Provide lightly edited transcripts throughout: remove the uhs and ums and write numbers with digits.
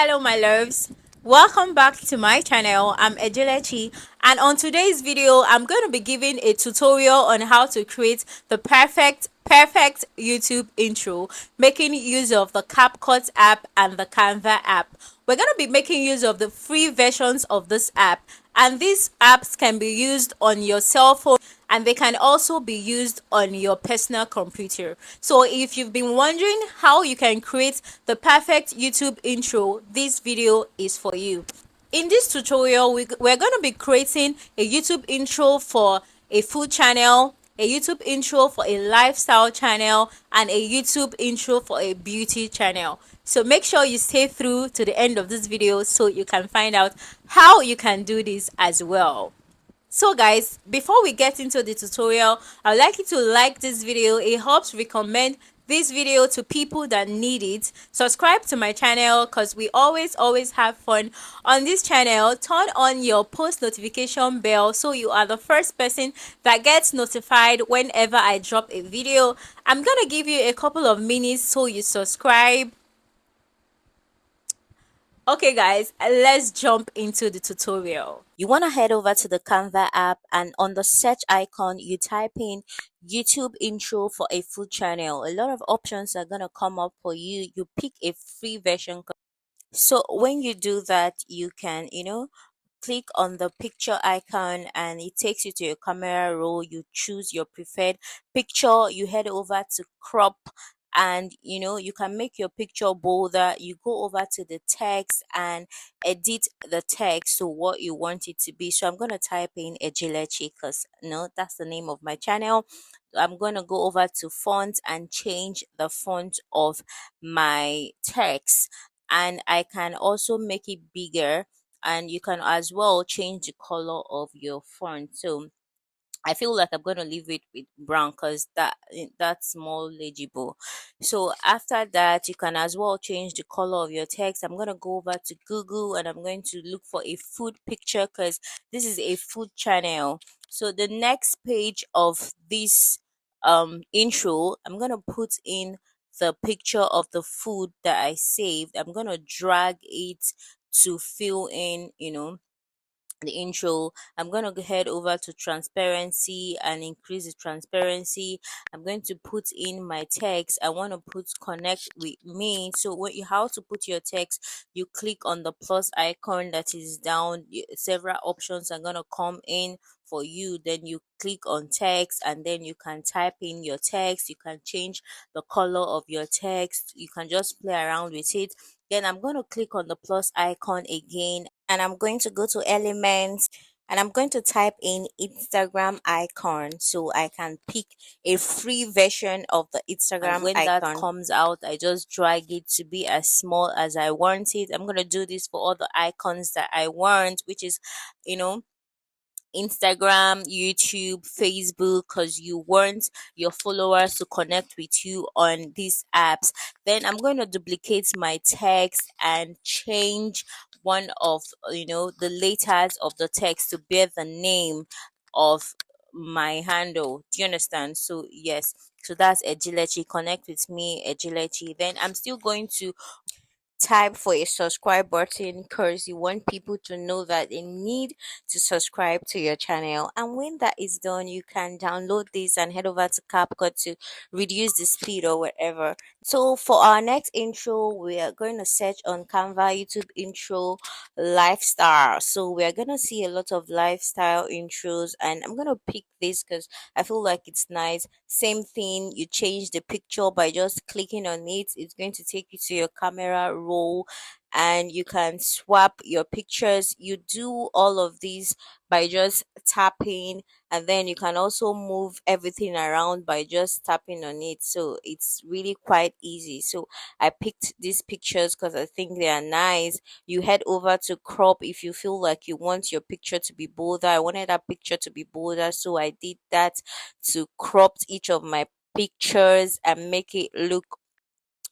Hello my loves, welcome back to my channel. I'm Ejilechi, and on today's video I'm going to be giving a tutorial on how to create the perfect YouTube intro, making use of the CapCut app and the Canva app. We're going to be making use of the free versions of this app, and these apps can be used on your cell phone and they can also be used on your personal computer. So if you've been wondering how you can create the perfect YouTube intro, this video is for you. In this tutorial, we're going to be creating a YouTube intro for a food channel, a YouTube intro for a lifestyle channel, and a YouTube intro for a beauty channel. So make sure you stay through to the end of this video so you can find out how you can do this as well. So guys, before we get into the tutorial, I'd like you to like this video. It helps recommend this video to people that need it. Subscribe to my channel because we always have fun on this channel. Turn on your post notification bell so you are the first person that gets notified whenever I drop a video. I'm gonna give you a couple of minutes so you subscribe. Okay guys, let's jump into the tutorial. You want to head over to the Canva app, and on the search icon you type in YouTube intro for a food channel. A lot of options are going to come up for you. You pick a free version. So when you do that, you can click on the picture icon and it takes you to your camera roll. You choose your preferred picture, you head over to crop, and you can make your picture bolder. You go over to the text and edit the text to what you want it to be. So I'm going to type in Ejilechi because that's the name of my channel. I'm going to go over to font and change the font of my text, and I can also make it bigger, and you can as well change the color of your font. So I feel like I'm gonna leave it with brown because that's more legible. So after that, you can as well change the color of your text. I'm gonna go over to Google and I'm going to look for a food picture because this is a food channel. So the next page of this intro, I'm gonna put in the picture of the food that I saved. I'm gonna drag it to fill in, the intro. I'm going to head over to transparency and increase the transparency. I'm going to put in my text. I want to put connect with me. So how to put your text, you click on the plus icon that is down. Several options are going to come in for you. Then you click on text and then you can type in your text. You can change the color of your text. You can just play around with it. Then I'm going to click on the plus icon again, and I'm going to go to elements, and I'm going to type in Instagram icon so I can pick a free version of the Instagram and when icon that comes out, I just drag it to be as small as I want it. I'm going to do this for all the icons that I want, which is, you know, Instagram, YouTube, Facebook, because you want your followers to connect with you on these apps. Then I'm going to duplicate my text and change one of the letters of the text to bear the name of my handle. Do you understand? So yes, so that's Ejilechi. Connect with me, Ejilechi. Then I'm still going to type for a subscribe button because you want people to know that they need to subscribe to your channel. And when that is done, you can download this and head over to CapCut to reduce the speed or whatever. So for our next intro, we are going to search on Canva YouTube intro lifestyle. So we are going to see a lot of lifestyle intros, and I'm going to pick this because I feel like it's nice. Same thing, you change the picture by just clicking on it. It's going to take you to your camera roll and you can swap your pictures. You do all of these by just tapping, and then you can also move everything around by just tapping on it. So it's really quite easy. So I picked these pictures because I think they are nice. You head over to crop if you feel like you want your picture to be bolder. I wanted that picture to be bolder, so I did that to crop each of my pictures and make it look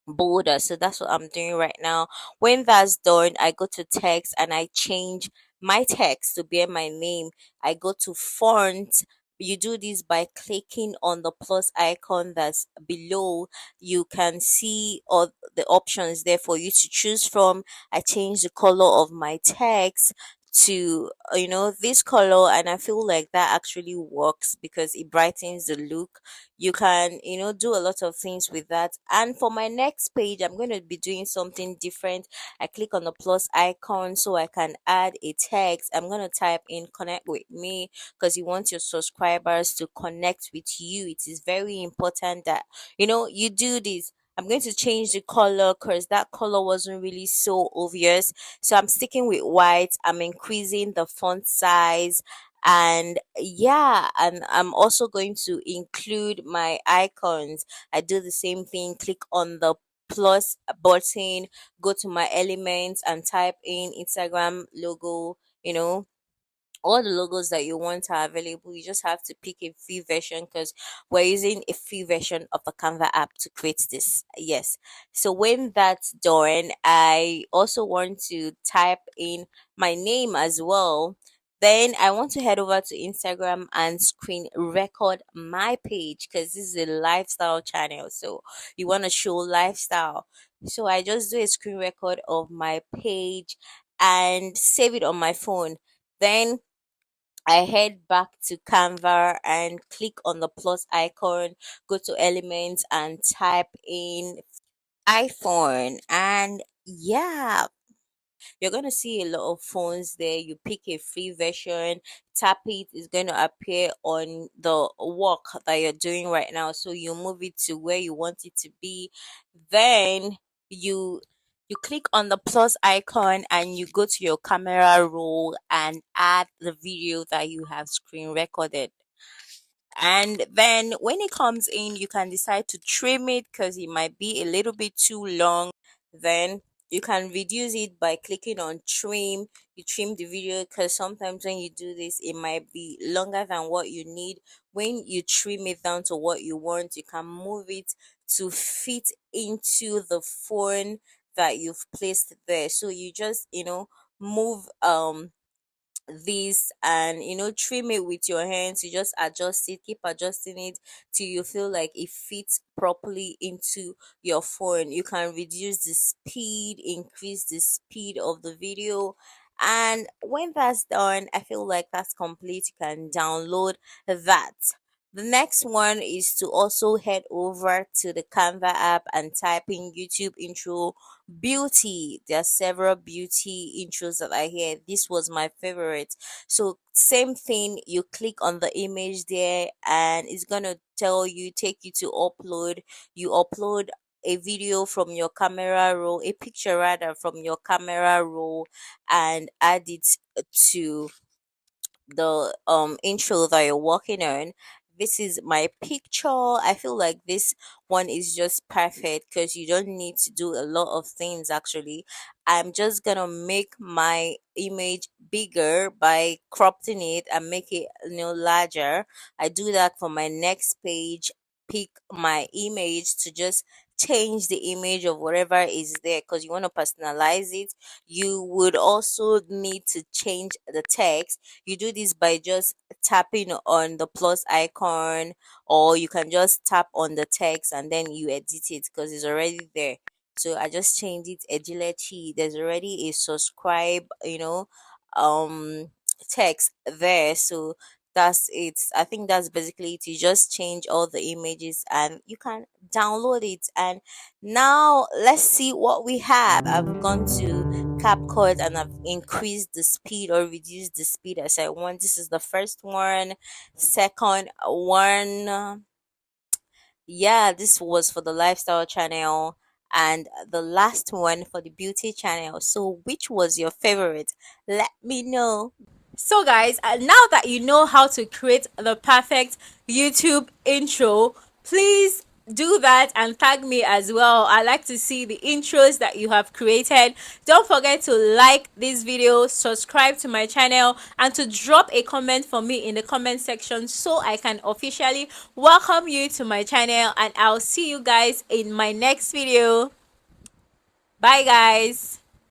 bolder. So that's what I'm doing right now. When that's done, I go to text and I change my text to bear my name. I go to font You do this by clicking on the plus icon that's below. You can see all the options there for you to choose from. I changed the color of my text to this color, and I feel like that actually works because it brightens the look. You can do a lot of things with that. And for my next page, I'm going to be doing something different. I click on the plus icon so I can add a text. I'm going to type in connect with me because you want your subscribers to connect with you. It is very important that you do this. I'm going to change the color because that color wasn't really so obvious. So I'm sticking with white. I'm increasing the font size. And yeah, and I'm also going to include my icons. I do the same thing. Click on the plus button, go to my elements and type in Instagram logo, all the logos that you want are available. You just have to pick a free version because we're using a free version of the Canva app to create this. Yes. So when that's done, I also want to type in my name as well. Then I want to head over to Instagram and screen record my page because this is a lifestyle channel. So you want to show lifestyle. So I just do a screen record of my page and save it on my phone. Then I head back to Canva and click on the plus icon, go to elements and type in iPhone. And yeah, you're going to see a lot of phones there. You pick a free version, tap it, it's going to appear on the work that you're doing right now. So you move it to where you want it to be. Then you you click on the plus icon and you go to your camera roll and add the video that you have screen recorded. And then when it comes in, you can decide to trim it because it might be a little bit too long. Then you can reduce it by clicking on trim. You trim the video because sometimes when you do this, it might be longer than what you need. When you trim it down to what you want, you can move it to fit into the phone that you've placed there. So you just move this and trim it with your hands. You just adjust it, keep adjusting it till you feel like it fits properly into your phone. You can reduce the speed, increase the speed of the video. And when that's done, I feel like that's complete. You can download that. The next one is to also head over to the Canva app and type in YouTube intro beauty. There are several beauty intros that I hear. This was my favorite. So same thing, you click on the image there and it's gonna take you to upload. You upload a video from your camera roll, a picture rather from your camera roll, and add it to the intro that you're working on. This is my picture. I feel like this one is just perfect because you don't need to do a lot of things actually. I'm just gonna make my image bigger by cropping it and make it larger. I do that for my next page. Pick my image to just change the image of whatever is there because you want to personalize it. You would also need to change the text. You do this by just tapping on the plus icon, or you can just tap on the text and then you edit it because it's already there. So I just changed it Ejilechi. There's already a subscribe um text there. So that's it. I think that's basically it. You just change all the images and you can download it. And now let's see what we have. I've gone to CapCut and I've increased the speed or reduced the speed as I want. This is the first one. Second one, yeah, this was for the lifestyle channel. And the last one for the beauty channel. So, which was your favorite? Let me know. So guys, now that you know how to create the perfect YouTube intro, please do that and tag me as well. I like to see the intros that you have created. Don't forget to like this video, subscribe to my channel, and to drop a comment for me in the comment section so I can officially welcome you to my channel. And I'll see you guys in my next video. Bye guys.